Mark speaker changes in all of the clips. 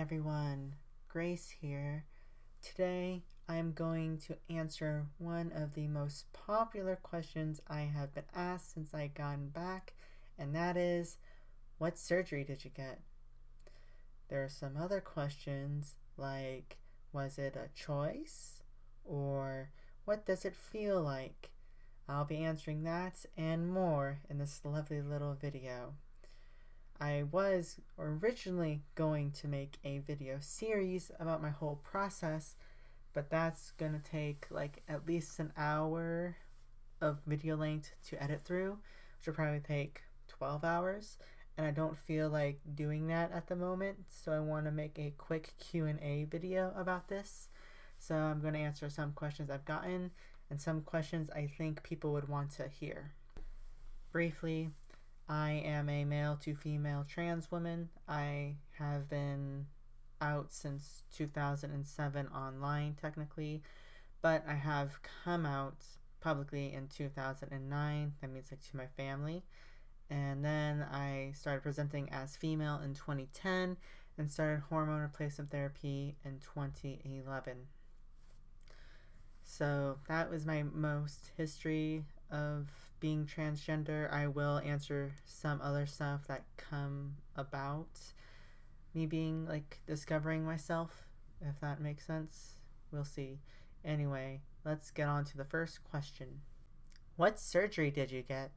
Speaker 1: everyone, Grace here. Today I am going to answer one of the most popular questions I have been asked since I gotten back, and that is, what surgery did you get? There are some other questions like, was it a choice? Or what does it feel like? I'll be answering that and more in this lovely little video. I was originally going to make a video series about my whole process, but that's gonna take like at least an hour of video length to edit through, which will probably take 12 hours, and I don't feel like doing that at the moment, so I want to make a quick Q&A video about this. So I'm going to answer some questions I've gotten and some questions I think people would want to hear. Briefly, I am a male to female trans woman. I have been out since 2007 online technically, but I have come out publicly in 2009. That means like to my family. And then I started presenting as female in 2010 and started hormone replacement therapy in 2011. So that was my most history of being transgender. I will answer some other stuff that come about me being like discovering myself, if that makes sense. We'll see. Anyway, let's get on to the first question. What surgery did you get?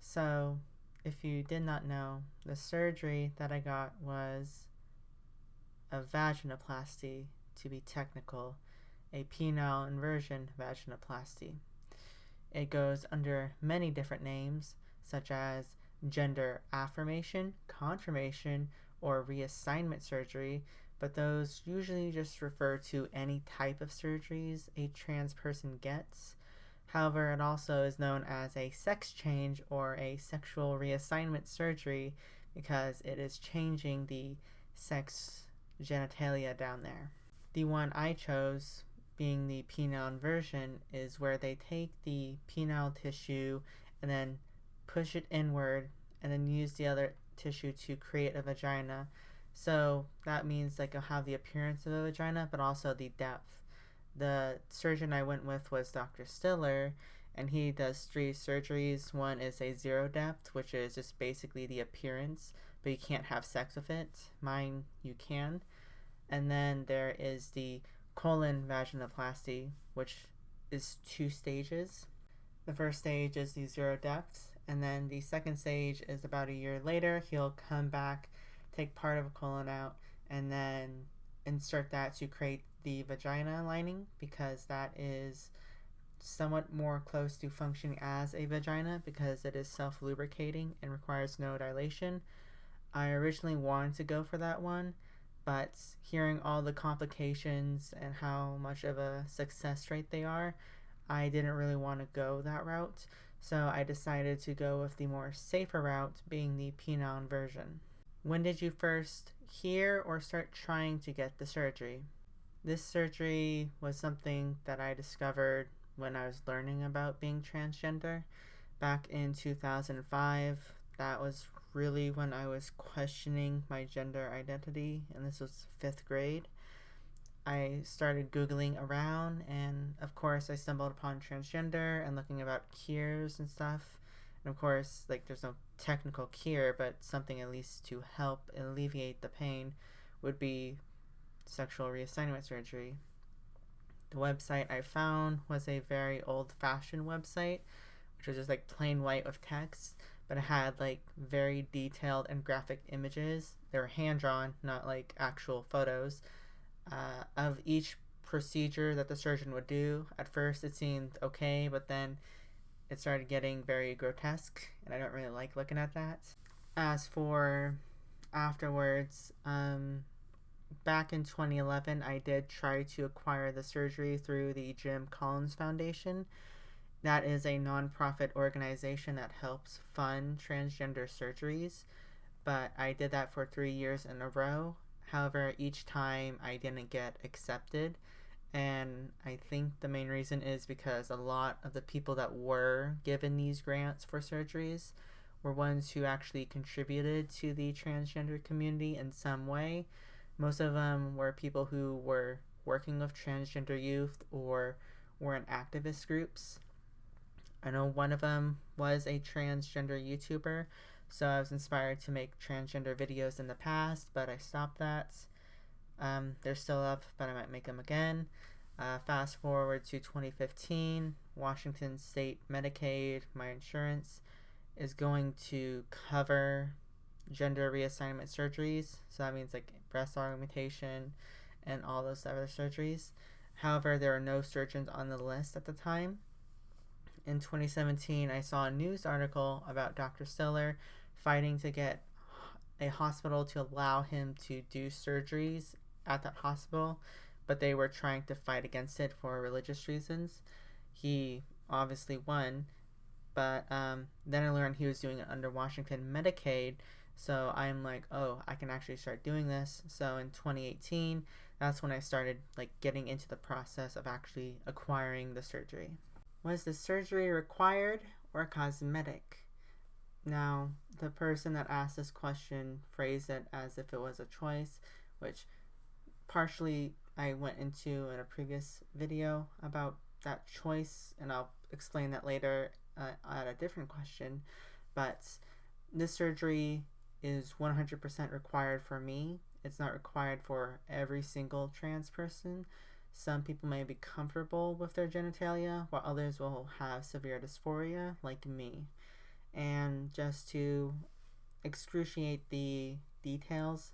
Speaker 1: So, if you did not know, the surgery that I got was a vaginoplasty, to be technical, a penile inversion vaginoplasty. It goes under many different names, such as gender affirmation, confirmation, or reassignment surgery, but those usually just refer to any type of surgeries a trans person gets. However, it also is known as a sex change or a sexual reassignment surgery because it is changing the sex genitalia down there. The one I chose, being the penile inversion, is where they take the penile tissue and then push it inward and then use the other tissue to create a vagina. So that means like it'll have the appearance of a vagina but also the depth. The surgeon I went with was Dr. Stiller, and he does 3 surgeries. One is a zero depth, which is just basically the appearance, but you can't have sex with it. Mine, you can. And then there is the colon vaginoplasty, which is 2 stages. The first stage is the zero depth, and then the second stage is about a year later. He'll come back, take part of a colon out, and then insert that to create the vagina lining, because that is somewhat more close to functioning as a vagina because it is self-lubricating and requires no dilation. I originally wanted to go for that one, but hearing all the complications and how much of a success rate they are, I didn't really want to go that route, so I decided to go with the more safer route, being the penile inversion. When did you first hear or start trying to get the surgery? This surgery was something that I discovered when I was learning about being transgender back in 2005. That was really when I was questioning my gender identity, and this was 5th grade. I started Googling around, and of course I stumbled upon transgender and looking about cures and stuff. And of course, like, there's no technical cure, but something at least to help alleviate the pain would be sexual reassignment surgery. The website I found was a very old-fashioned website, which was just like plain white with text, but it had like very detailed and graphic images. They were hand-drawn, not like actual photos, of each procedure that the surgeon would do. At first it seemed okay, but then it started getting very grotesque, and I don't really like looking at that. As for afterwards, back in 2011, I did try to acquire the surgery through the Jim Collins Foundation. That is a non-profit organization that helps fund transgender surgeries, but I did that for 3 years in a row. However, each time I didn't get accepted, and I think the main reason is because a lot of the people that were given these grants for surgeries were ones who actually contributed to the transgender community in some way. Most of them were people who were working with transgender youth or were in activist groups. I know one of them was a transgender YouTuber, so I was inspired to make transgender videos in the past, but I stopped that. They're still up, but I might make them again. Fast forward to 2015, Washington State Medicaid, my insurance, is going to cover gender reassignment surgeries. So that means like breast augmentation and all those other surgeries. However, there are no surgeons on the list at the time. In 2017, I saw a news article about Dr. Stiller fighting to get a hospital to allow him to do surgeries at that hospital, but they were trying to fight against it for religious reasons. He obviously won, but then I learned he was doing it under Washington Medicaid, so I'm like, oh, I can actually start doing this. So in 2018, that's when I started like getting into the process of actually acquiring the surgery. Was the surgery required or cosmetic? Now, the person that asked this question phrased it as if it was a choice, which partially I went into in a previous video about that choice, and I'll explain that later at a different question. But this surgery is 100% required for me. It's not required for every single trans person. Some people may be comfortable with their genitalia, while others will have severe dysphoria, like me. And just to excruciate the details,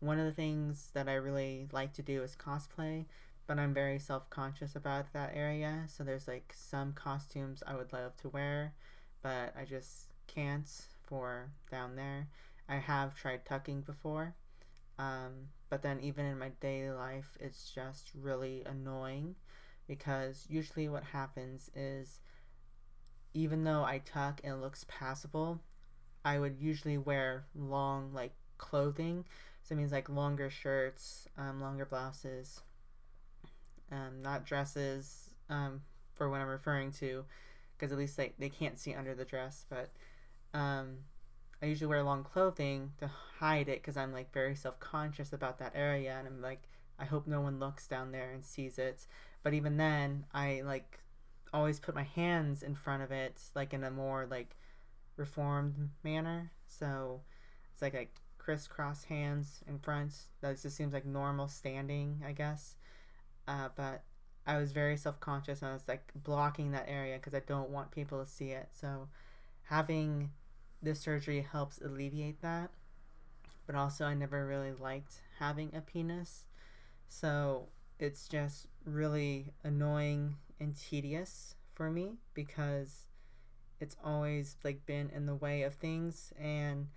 Speaker 1: one of the things that I really like to do is cosplay, but I'm very self-conscious about that area. So there's like some costumes I would love to wear, but I just can't for down there. I have tried tucking before, but then even in my daily life, it's just really annoying because usually what happens is even though I tuck and it looks passable, I would usually wear long like clothing. So it means like longer shirts, longer blouses, not dresses for what I'm referring to, because at least they can't see under the dress. But I usually wear long clothing to hide it because I'm like very self conscious about that area, and I'm like, I hope no one looks down there and sees it. But even then, I like always put my hands in front of it, like in a more like reformed manner. So it's like crisscross hands in front. That just seems like normal standing, I guess. But I was very self conscious and I was like blocking that area because I don't want people to see it. So having this surgery helps alleviate that. But also, I never really liked having a penis. So it's just really annoying and tedious for me because it's always like been in the way of things, and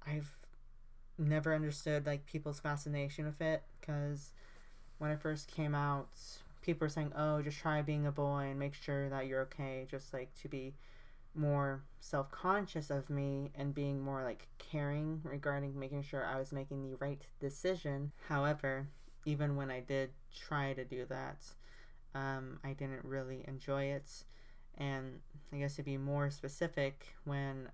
Speaker 1: I've never understood like people's fascination with it because when I first came out, people were saying, oh, just try being a boy and make sure that you're okay, just like to be more self-conscious of me and being more like caring regarding making sure I was making the right decision. However, even when I did try to do that, I didn't really enjoy it. And I guess to be more specific, when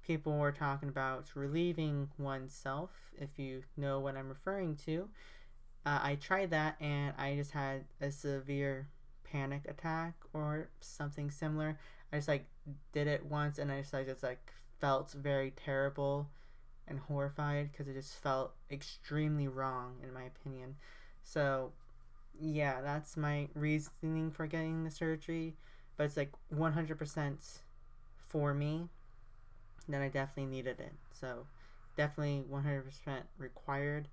Speaker 1: people were talking about relieving oneself, if you know what I'm referring to, I tried that and I just had a severe panic attack or something similar. I just like did it once and I just like felt very terrible and horrified because it just felt extremely wrong in my opinion. So yeah, that's my reasoning for getting the surgery, but it's like 100% for me. Then I definitely needed it. So definitely 100% required.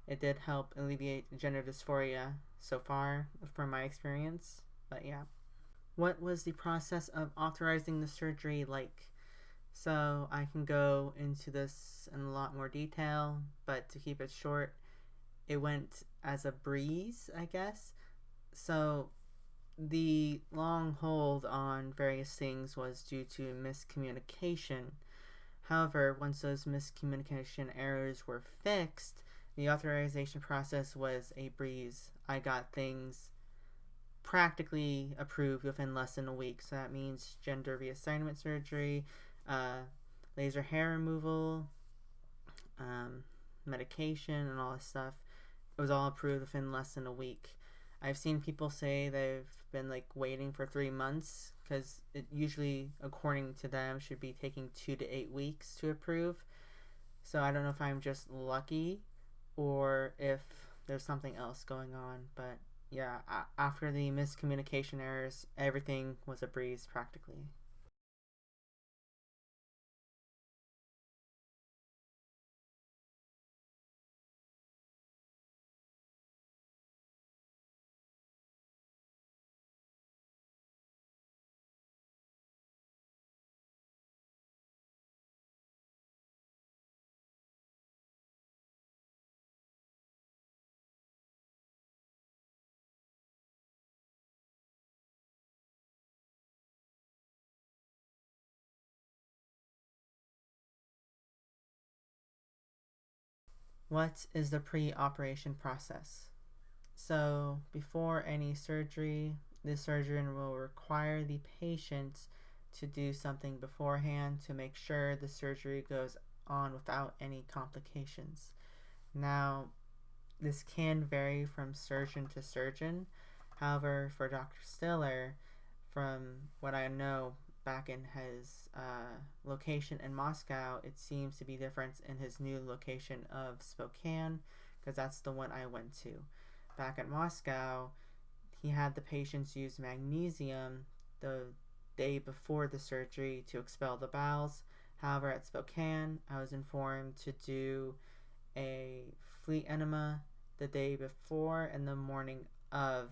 Speaker 1: It did help alleviate gender dysphoria so far from my experience. But yeah. What was the process of authorizing the surgery like? So I can go into this in a lot more detail, but to keep it short, it went as a breeze, I guess. So the long hold on various things was due to miscommunication. However, once those miscommunication errors were fixed, the authorization process was a breeze. I got things practically approved within less than a week. So that means gender reassignment surgery, laser hair removal, medication and all this stuff. It was all approved within less than a week. I've seen people say they've been like waiting for 3 months because it usually, according to them, should be taking 2 to 8 weeks to approve. So I don't know if I'm just lucky or if there's something else going on. But yeah, after the miscommunication errors, everything was a breeze practically. What is the pre operation process? So, before any surgery, the surgeon will require the patient to do something beforehand to make sure the surgery goes on without any complications. Now, this can vary from surgeon to surgeon. However, for Dr. Stiller, from what I know back in his location in Moscow, it seems to be different in his new location of Spokane, because that's the one I went to. Back at Moscow, he had the patients use magnesium the day before the surgery to expel the bowels. However, at Spokane, I was informed to do a fleet enema the day before and the morning of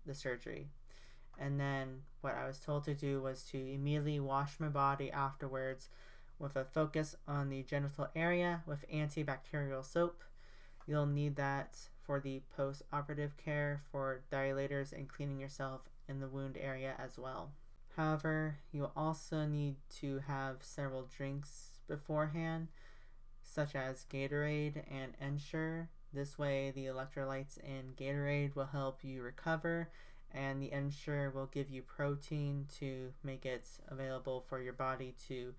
Speaker 1: the surgery. And then what I was told to do was to immediately wash my body afterwards with a focus on the genital area with antibacterial soap. You'll need that for the post operative care for dilators and cleaning yourself in the wound area as well. However, you also need to have several drinks beforehand, such as Gatorade and Ensure. This way, the electrolytes in Gatorade will help you recover, and the Ensure will give you protein to make it available for your body to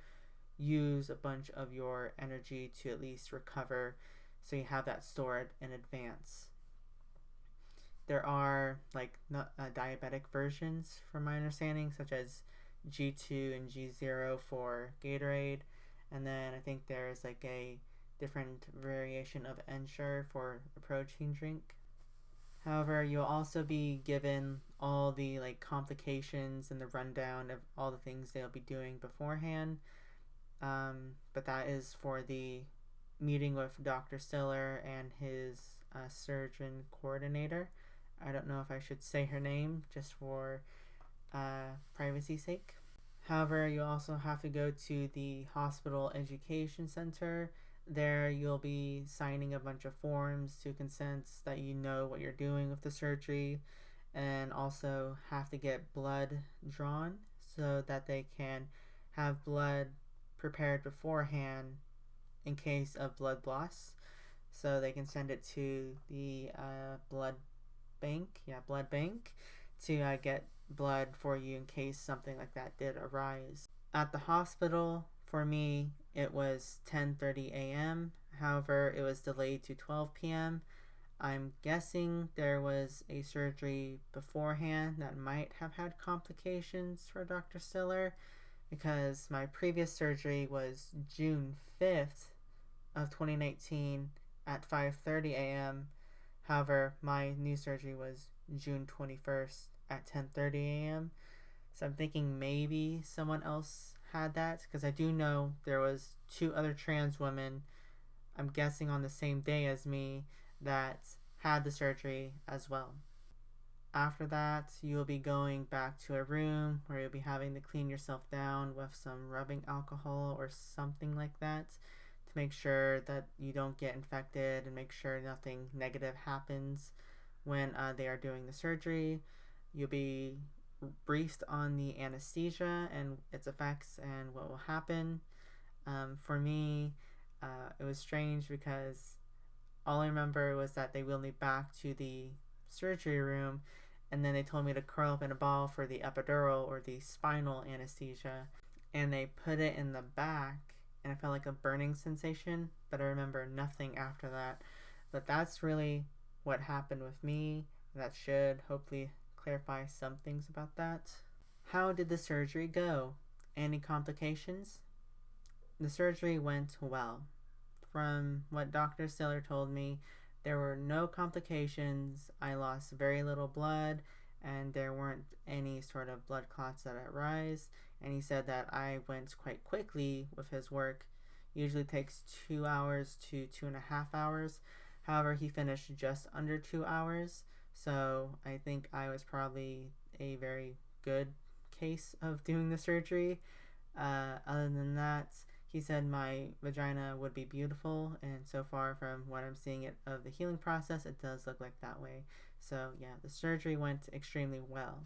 Speaker 1: use a bunch of your energy to at least recover, so you have that stored in advance. There are like diabetic versions, from my understanding, such as G2 and G0 for Gatorade, and then I think there's like a different variation of Ensure for a protein drink. However, you'll also be given all the like complications and the rundown of all the things they'll be doing beforehand. But that is for the meeting with Dr. Stiller and his surgeon coordinator. I don't know if I should say her name just for privacy sake. However, you also have to go to the hospital education center. There, you'll be signing a bunch of forms to consent that you know what you're doing with the surgery, and also have to get blood drawn so that they can have blood prepared beforehand in case of blood loss. So they can send it to the blood bank to get blood for you in case something like that did arise. At the hospital, for me, it was 10:30 a.m. However, it was delayed to 12 p.m. I'm guessing there was a surgery beforehand that might have had complications for Dr. Stiller, because my previous surgery was June 5th of 2019 at 5:30 a.m. However, my new surgery was June 21st at 10:30 a.m. So I'm thinking maybe someone else had that, because I do know there was two other trans women, I'm guessing on the same day as me, that had the surgery as well. After that, you'll be going back to a room where you'll be having to clean yourself down with some rubbing alcohol or something like that to make sure that you don't get infected and make sure nothing negative happens when they are doing the surgery. You'll be briefed on the anesthesia and its effects and what will happen. For me, it was strange because all I remember was that they wheeled me back to the surgery room, and then they told me to curl up in a ball for the epidural or the spinal anesthesia, and they put it in the back, and I felt like a burning sensation but I remember nothing after that. But that's really what happened with me. That should hopefully clarify some things about that. How did the surgery go? Any complications? The surgery went well. From what Dr. Stiller told me, there were no complications. I lost very little blood, and there weren't any sort of blood clots that arise. And he said that I went quite quickly with his work. Usually takes 2 hours to 2.5 hours. However, he finished just under 2 hours. So I think I was probably a very good case of doing the surgery. Other than that, he said my vagina would be beautiful, and so far from what I'm seeing it of the healing process, it does look like that way. So yeah, the surgery went extremely well.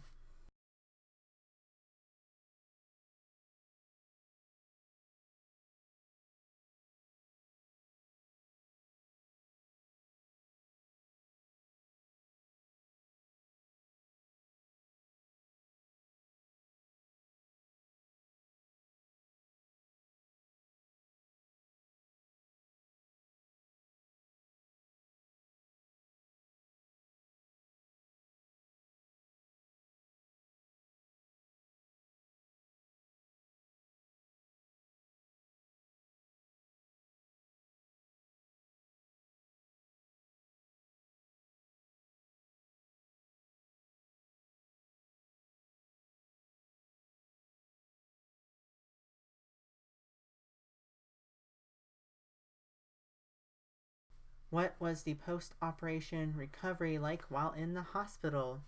Speaker 1: What was the post operation recovery like while in the hospital?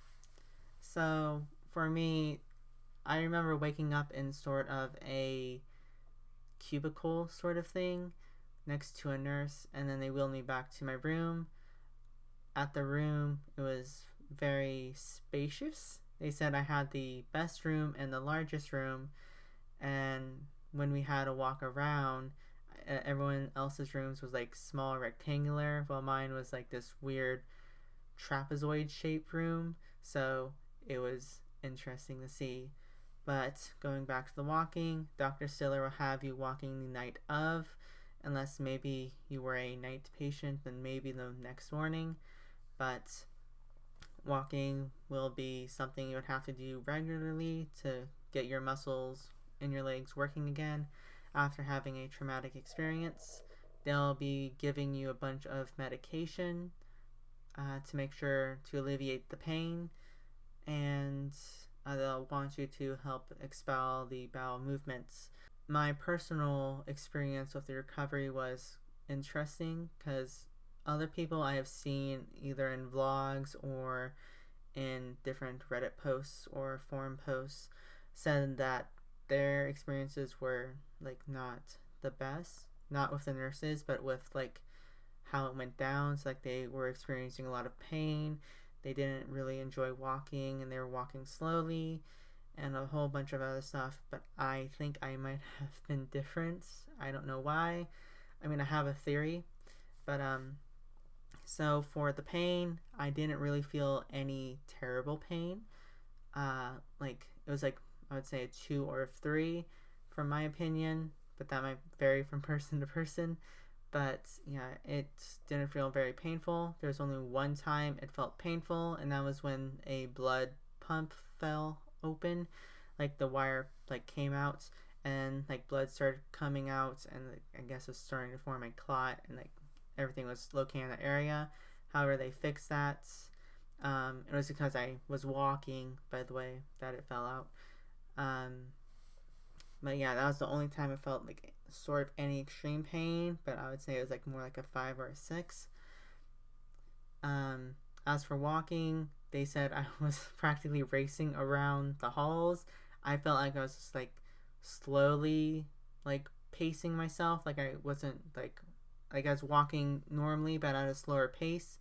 Speaker 1: So, for me, I remember waking up in sort of a cubicle sort of thing next to a nurse, and then they wheeled me back to my room. At the room, it was very spacious. They said I had the best room and the largest room, and when we had a walk around, everyone else's rooms was like small rectangular, while mine was like this weird trapezoid shaped room. So it was interesting to see. But going back to the walking, Dr. Stiller will have you walking the night of, unless maybe you were a night patient, then maybe the next morning. But walking will be something you would have to do regularly to get your muscles in your legs working again after having a traumatic experience. They'll be giving you a bunch of medication to make sure to alleviate the pain, and they'll want you to help expel the bowel movements. My personal experience with the recovery was interesting because other people I have seen either in vlogs or in different Reddit posts or forum posts said that their experiences were like not the best, not with the nurses, but with like how it went down. So like they were experiencing a lot of pain. They didn't really enjoy walking, and they were walking slowly, and a whole bunch of other stuff. But I think I might have been different. I don't know why. I mean, I have a theory, but so for the pain, I didn't really feel any terrible pain. Like it was like I would say a 2 or 3, from my opinion, but that might vary from person to person. But yeah, it didn't feel very painful. There was only one time it felt painful, and that was when a blood pump fell open, like the wire like came out, and like blood started coming out, and like, I guess it was starting to form a clot, and like everything was located in that area. However, they fixed that. It was because I was walking, by the way, that it fell out. Um, but yeah, that was the only time I felt like sort of any extreme pain, but I would say it was like more like a 5 or a 6. Um, as for walking, they said I was practically racing around the halls. I felt like I was just like slowly like pacing myself, like I wasn't like I was walking normally but at a slower pace.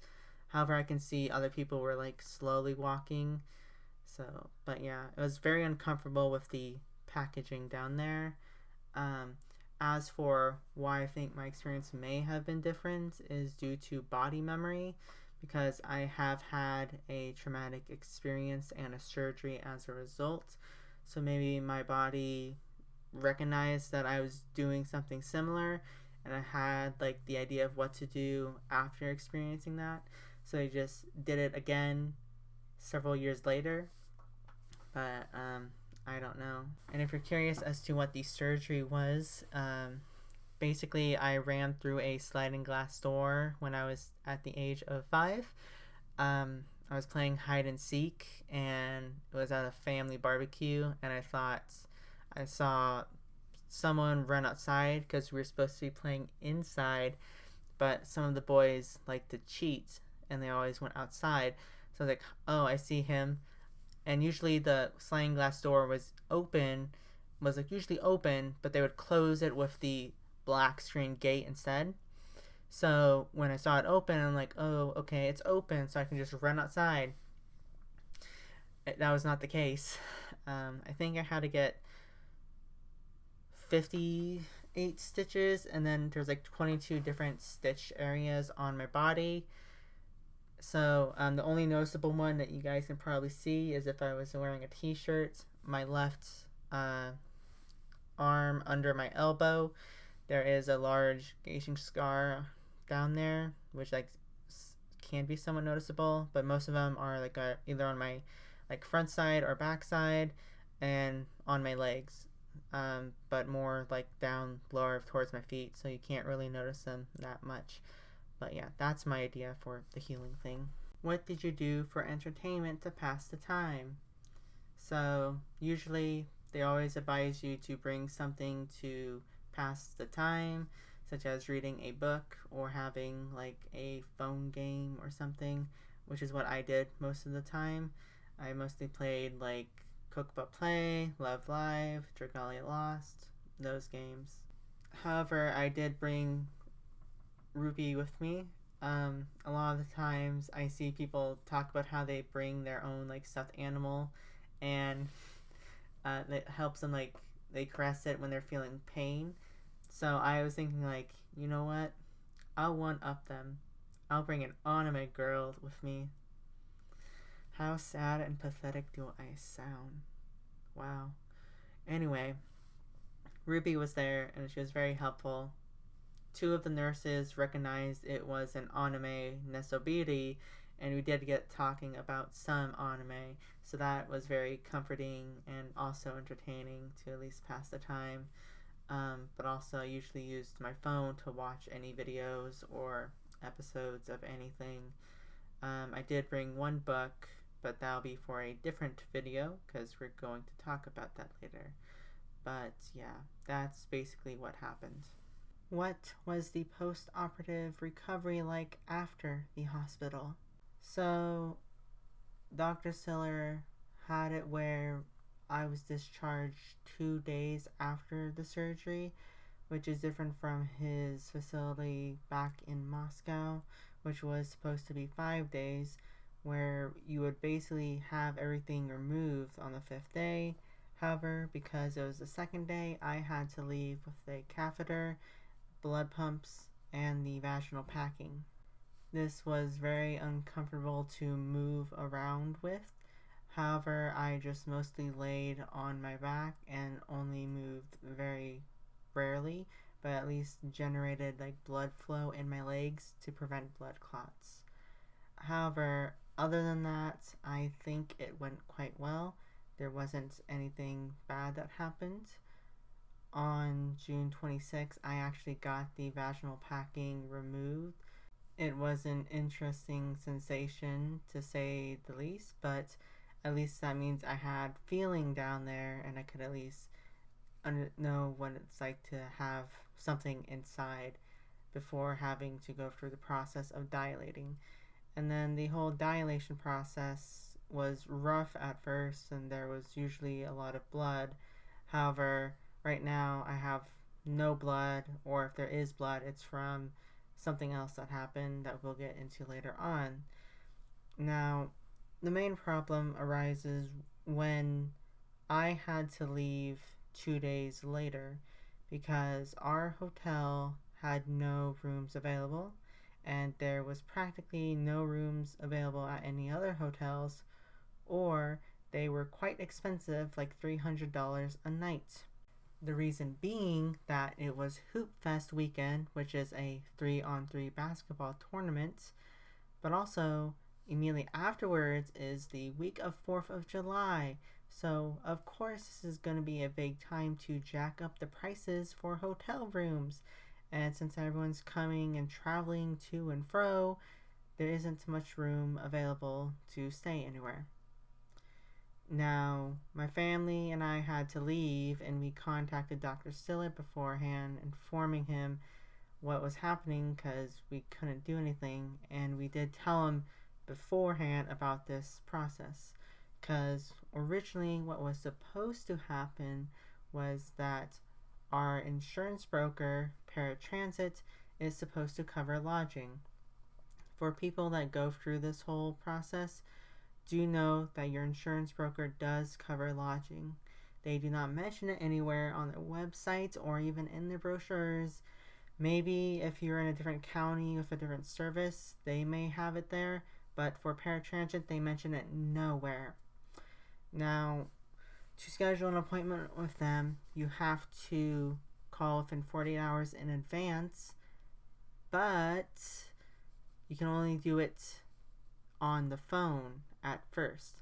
Speaker 1: However, I can see other people were like slowly walking. So, but yeah, it was very uncomfortable with the packaging down there. Um, as for why I think my experience may have been different is due to body memory, because I have had a traumatic experience and a surgery as a result. So maybe my body recognized that I was doing something similar, and I had like the idea of what to do after experiencing that. So I just did it again several years later. But I don't know. And if you're curious as to what the surgery was, basically I ran through a sliding glass door when I was at the age of 5. I was playing hide and seek, and it was at a family barbecue, and I thought I saw someone run outside because we were supposed to be playing inside, but some of the boys like to cheat and they always went outside. So I was like, oh, I see him. And usually the sliding glass door was like usually open, but they would close it with the black screen gate instead. So when I saw it open, I'm like, oh, okay, it's open, so I can just run outside. That was not the case. I think I had to get 58 stitches, and then there's like 22 different stitch areas on my body. So the only noticeable one that you guys can probably see is if I was wearing a t-shirt, my left arm under my elbow, there is a large gaping scar down there, which like can be somewhat noticeable, but most of them are like either on my like front side or back side and on my legs, but more like down lower towards my feet, so you can't really notice them that much. But yeah, that's my idea for the healing thing. What did you do for entertainment to pass the time? So usually they always advise you to bring something to pass the time, such as reading a book or having like a phone game or something, which is what I did most of the time. I mostly played like Cook But Play, Love Live, Dragalia Lost, those games. However, I did bring Ruby with me. A lot of the times I see people talk about how they bring their own like stuffed animal, and it helps them like they caress it when they're feeling pain. So I was thinking like, you know what? I'll one up them. I'll bring an anime girl with me. How sad and pathetic do I sound? Wow. Anyway, Ruby was there and she was very helpful. 2 of the nurses recognized it was an anime nesobiri, and we did get talking about some anime, so that was very comforting and also entertaining to at least pass the time. But also I usually used my phone to watch any videos or episodes of anything. I did bring one book, but that'll be for a different video because we're going to talk about that later. But yeah, that's basically what happened. What was the post-operative recovery like after the hospital? So, Dr. Siller had it where I was discharged 2 days after the surgery, which is different from his facility back in Moscow, which was supposed to be 5 days, where you would basically have everything removed on the 5th day. However, because it was the 2nd day, I had to leave with a catheter, blood pumps, and the vaginal packing. This was very uncomfortable to move around with. However, I just mostly laid on my back and only moved very rarely, but at least generated like blood flow in my legs to prevent blood clots. However, other than that, I think it went quite well. There wasn't anything bad that happened. On June 26th, I actually got the vaginal packing removed. It was an interesting sensation to say the least, but at least that means I had feeling down there and I could at least know what it's like to have something inside before having to go through the process of dilating. And then the whole dilation process was rough at first, and there was usually a lot of blood. However, right now I have no blood, or if there is blood, it's from something else that happened that we'll get into later on. Now, the main problem arises when I had to leave 2 days later because our hotel had no rooms available, and there was practically no rooms available at any other hotels, or they were quite expensive, like $300 a night. The reason being that it was Hoop Fest weekend, which is a 3-on-3 basketball tournament, but also immediately afterwards is the week of 4th of July. So, of course, this is going to be a big time to jack up the prices for hotel rooms. And since everyone's coming and traveling to and fro, there isn't much room available to stay anywhere. Now, my family and I had to leave, and we contacted Dr. Stiller beforehand, informing him what was happening because we couldn't do anything. And we did tell him beforehand about this process because originally what was supposed to happen was that our insurance broker, Paratransit, is supposed to cover lodging. For people that go through this whole process, do know that your insurance broker does cover lodging. They do not mention it anywhere on their website or even in their brochures. Maybe if you're in a different county with a different service, they may have it there, but for paratransit, they mention it nowhere. Now, to schedule an appointment with them, you have to call within 48 hours in advance, but you can only do it on the phone at first.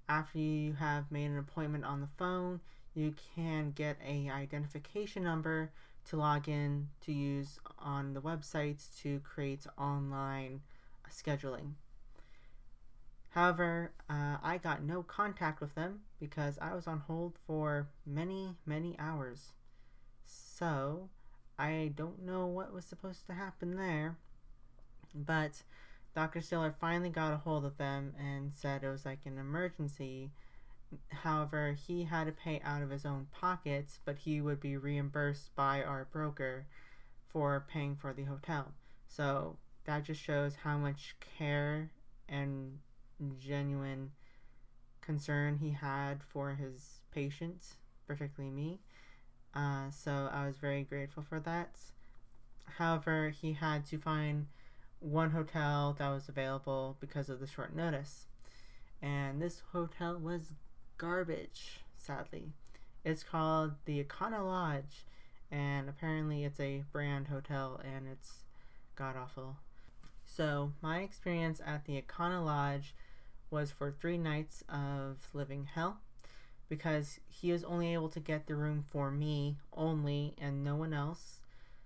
Speaker 1: After you have made an appointment on the phone, you can get a identification number to log in to use on the websites to create online scheduling. However, I got no contact with them because I was on hold for many, many hours. So, I don't know what was supposed to happen there, but Dr. Stiller finally got a hold of them and said it was like an emergency. However, he had to pay out of his own pockets, but he would be reimbursed by our broker for paying for the hotel. So that just shows how much care and genuine concern he had for his patients, particularly me. So I was very grateful for that. However, he had to find one hotel that was available because of the short notice. And this hotel was garbage, sadly. It's called the Econo Lodge, and apparently it's a brand hotel and it's god awful. So, my experience at the Econo Lodge was for 3 nights of living hell because he was only able to get the room for me only and no one else,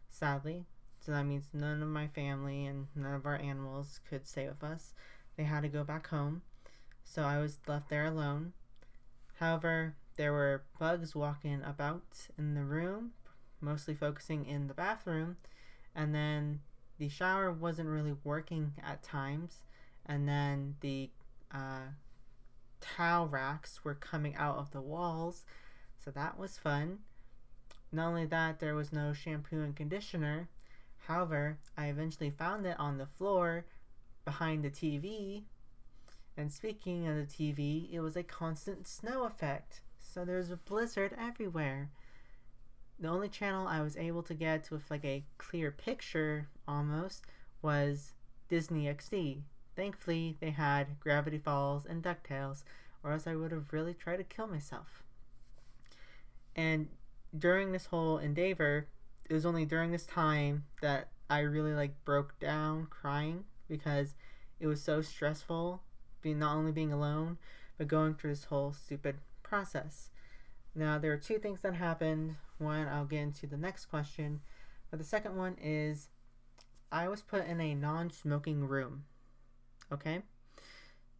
Speaker 1: sadly. So that means none of my family and none of our animals could stay with us. They had to go back home. So I was left there alone. However, there were bugs walking about in the room, mostly focusing in the bathroom. And then the shower wasn't really working at times. And then the towel racks were coming out of the walls. So that was fun. Not only that, there was no shampoo and conditioner. However, I eventually found it on the floor behind the TV. And speaking of the TV, it was a constant snow effect. So there was a blizzard everywhere. The only channel I was able to get with like a clear picture almost was Disney XD. Thankfully, they had Gravity Falls and DuckTales, or else I would have really tried to kill myself. And during this whole endeavor, it was only during this time that I really broke down crying because it was so stressful not only being alone but going through this whole stupid process. Now, there are 2 things that happened. One, I'll get into the next question, but the second one is I was put in a non-smoking room. Okay?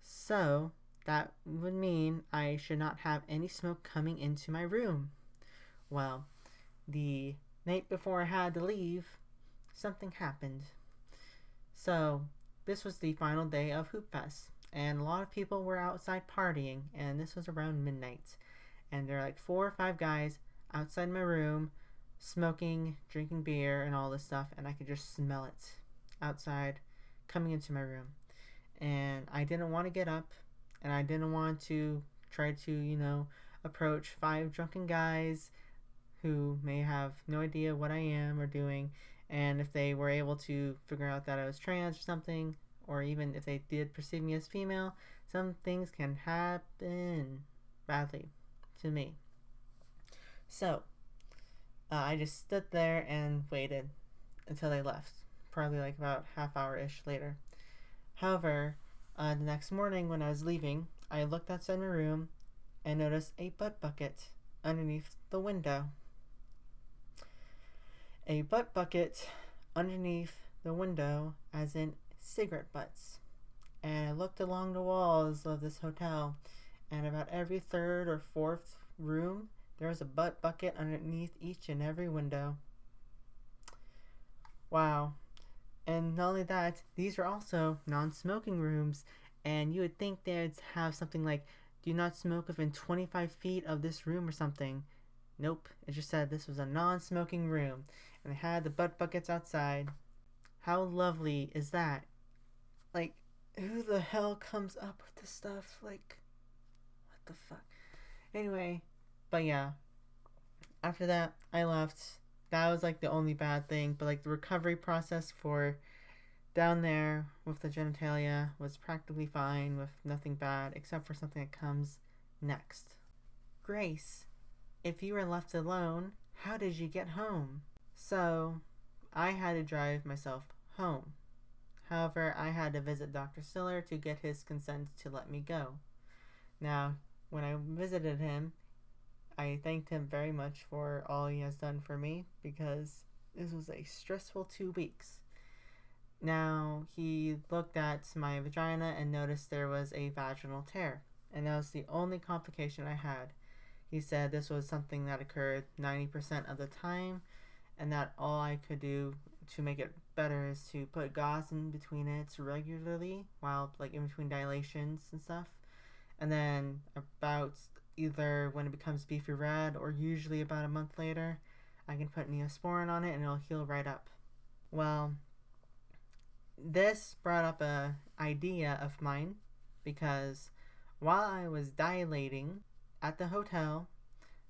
Speaker 1: So that would mean I should not have any smoke coming into my room. Well, the night before I had to leave, something happened. So, this was the final day of Hoop Fest, and a lot of people were outside partying, and this was around midnight. And there are like 4 or 5 guys outside my room, smoking, drinking beer, and all this stuff, and I could just smell it outside coming into my room. And I didn't want to get up, and I didn't want to try to, approach 5 drunken guys who may have no idea what I am or doing, and if they were able to figure out that I was trans or something, or even if they did perceive me as female, some things can happen badly to me. So, I just stood there and waited until they left, probably like about half hour-ish later. However, the next morning when I was leaving, I looked outside my room and noticed a butt bucket underneath the window. A butt bucket underneath the window, as in cigarette butts. And I looked along the walls of this hotel, and about every third or fourth room, there was a butt bucket underneath each and every window. Wow. And not only that, these were also non-smoking rooms, and you would think they'd have something like, do not smoke within 25 feet of this room or something. Nope, it just said this was a non-smoking room, and they had the butt buckets outside. How lovely is that? Like, who the hell comes up with this stuff? Like, what the fuck? Anyway, but yeah, after that, I left. That was like the only bad thing, but like the recovery process for down there with the genitalia was practically fine with nothing bad except for something that comes next. Grace, if you were left alone, how did you get home? So, I had to drive myself home. However, I had to visit Dr. Stiller to get his consent to let me go. Now, when I visited him, I thanked him very much for all he has done for me because this was a stressful 2 weeks. Now, he looked at my vagina and noticed there was a vaginal tear, and that was the only complication I had. He said this was something that occurred 90% of the time, and that all I could do to make it better is to put gauze in between it regularly, while like in between dilations and stuff. And then about either when it becomes beefy red or usually about a month later, I can put Neosporin on it and it'll heal right up. Well, this brought up a idea of mine because while I was dilating at the hotel,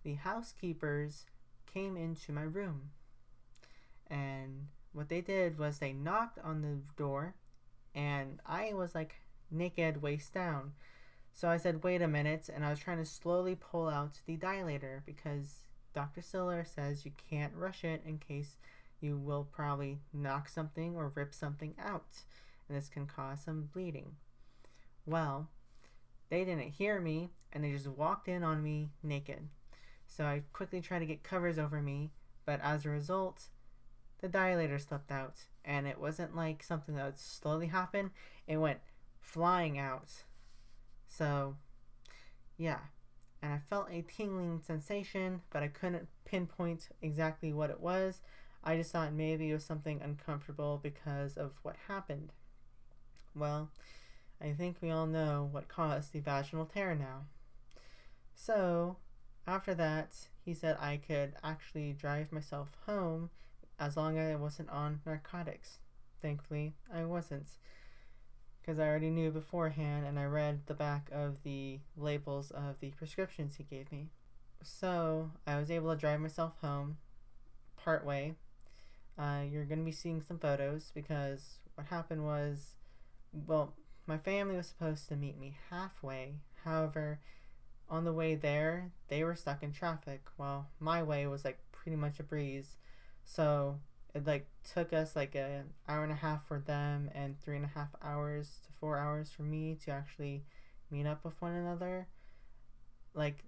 Speaker 1: the housekeepers came into my room. And what they did was they knocked on the door, and I was like naked, waist down. So I said, wait a minute, and I was trying to slowly pull out the dilator because Dr. Stiller says you can't rush it in case you will probably knock something or rip something out, and this can cause some bleeding. Well, they didn't hear me, and they just walked in on me naked. So I quickly tried to get covers over me, but as a result, the dilator slipped out, and it wasn't like something that would slowly happen, it went flying out. So, yeah. And I felt a tingling sensation, but I couldn't pinpoint exactly what it was. I just thought maybe it was something uncomfortable because of what happened. Well, I think we all know what caused the vaginal tear now. So, after that, he said I could actually drive myself home as long as I wasn't on narcotics. Thankfully, I wasn't, because I already knew beforehand and I read the back of the labels of the prescriptions he gave me. So, I was able to drive myself home partway. You're going to be seeing some photos because what happened was, well, my family was supposed to meet me halfway. However, on the way there, they were stuck in traffic. Well, my way was like pretty much a breeze. So it like took us like an hour and a half for them and 3.5 hours to 4 hours for me to actually meet up with one another. Like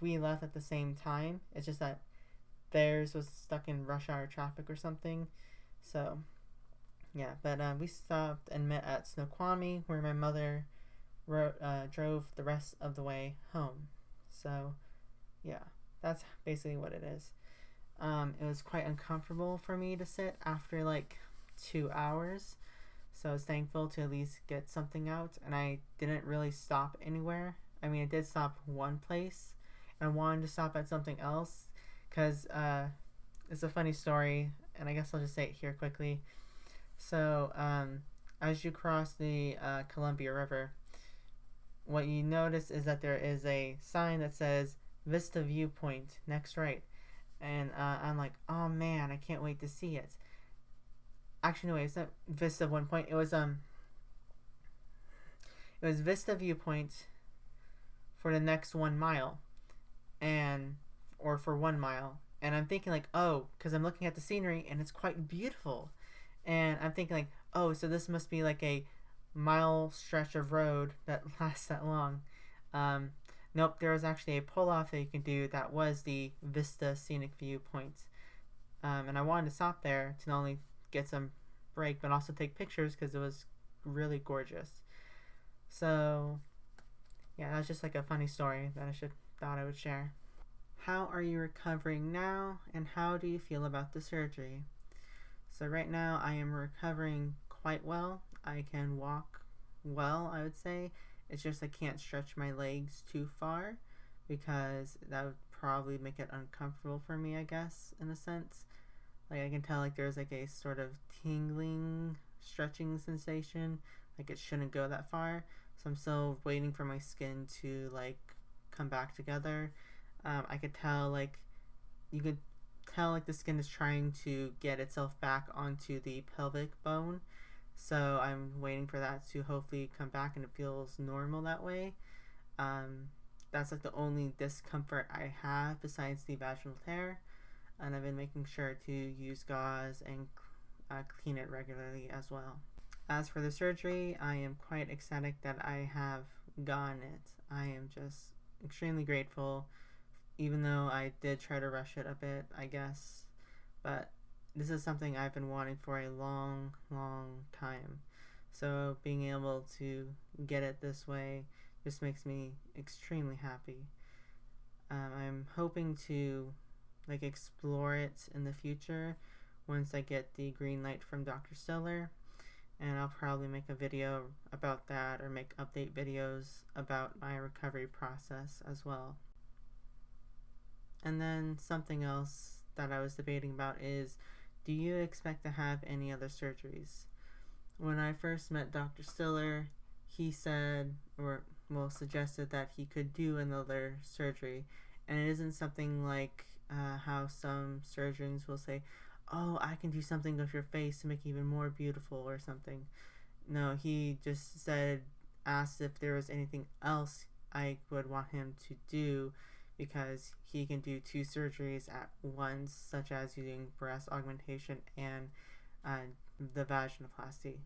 Speaker 1: we left at the same time. It's just that theirs was stuck in rush hour traffic or something. So yeah, but we stopped and met at Snoqualmie where my mother drove the rest of the way home. So yeah, that's basically what it is. It was quite uncomfortable for me to sit after like 2 hours, so I was thankful to at least get something out, and I didn't really stop anywhere. I mean, I did stop one place, and I wanted to stop at something else, because it's a funny story, and I guess I'll just say it here quickly. So, as you cross the Columbia River, what you notice is that there is a sign that says Vista Viewpoint, next right. And I'm like, oh man, I can't wait to see it. Actually, no, it's not Vista 1 point. It was Vista Viewpoint for the next 1 mile, or for 1 mile, And I'm thinking like, oh, because I'm looking at the scenery and it's quite beautiful, and I'm thinking like, oh, so this must be like a mile stretch of road that lasts that long. Um, nope, there was actually a pull off that you can do that was the Vista Scenic View point. And I wanted to stop there to not only get some break but also take pictures because it was really gorgeous. So yeah, that's just like a funny story that I thought I would share. How are you recovering now, and how do you feel about the surgery? So right now I am recovering quite well. I can walk well, I would say. It's just I can't stretch my legs too far because that would probably make it uncomfortable for me, I guess, in a sense. Like I can tell like there's like a sort of tingling stretching sensation. Like it shouldn't go that far. So I'm still waiting for my skin to like come back together. I could tell like you could tell like the skin is trying to get itself back onto the pelvic bone. So I'm waiting for that to hopefully come back and it feels normal that way. Um, that's like the only discomfort I have besides the vaginal tear, and I've been making sure to use gauze and clean it regularly as well. As for the surgery, I am quite ecstatic that I have gotten it. I am just extremely grateful, even though I did try to rush it a bit, I guess. But this is something I've been wanting for a long, long time. So being able to get it this way just makes me extremely happy. I'm hoping to like explore it in the future once I get the green light from Dr. Stiller, and I'll probably make a video about that or make update videos about my recovery process as well. And then something else that I was debating about is, do you expect to have any other surgeries? When I first met Dr. Stiller, he said, or well, suggested that he could do another surgery, and it isn't something like how some surgeons will say, "Oh, I can do something with your face to make it even more beautiful" or something. No, he just said, asked if there was anything else I would want him to do because he can do two surgeries at once, such as using breast augmentation and uh, the vaginoplasty.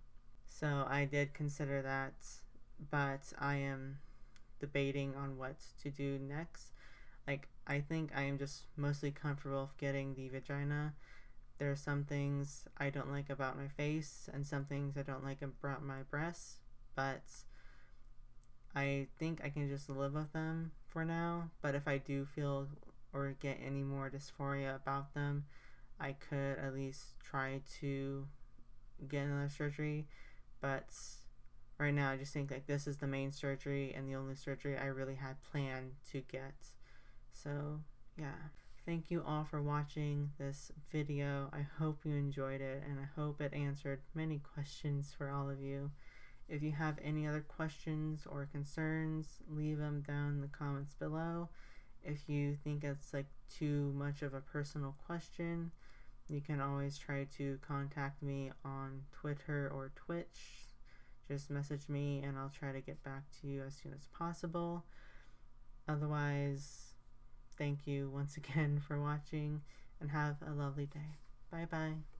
Speaker 1: So I did consider that, but I am debating on what to do next. Like, I think I am just mostly comfortable with getting the vagina. There are some things I don't like about my face and some things I don't like about my breasts, but I think I can just live with them for now. But if I do feel or get any more dysphoria about them, I could at least try to get another surgery. But right now, I just think like this is the main surgery and the only surgery I really had planned to get. So, yeah. Thank you all for watching this video. I hope you enjoyed it and I hope it answered many questions for all of you. If you have any other questions or concerns, leave them down in the comments below. If you think it's like too much of a personal question, you can always try to contact me on Twitter or Twitch. Just message me and I'll try to get back to you as soon as possible. Otherwise, thank you once again for watching and have a lovely day. Bye bye.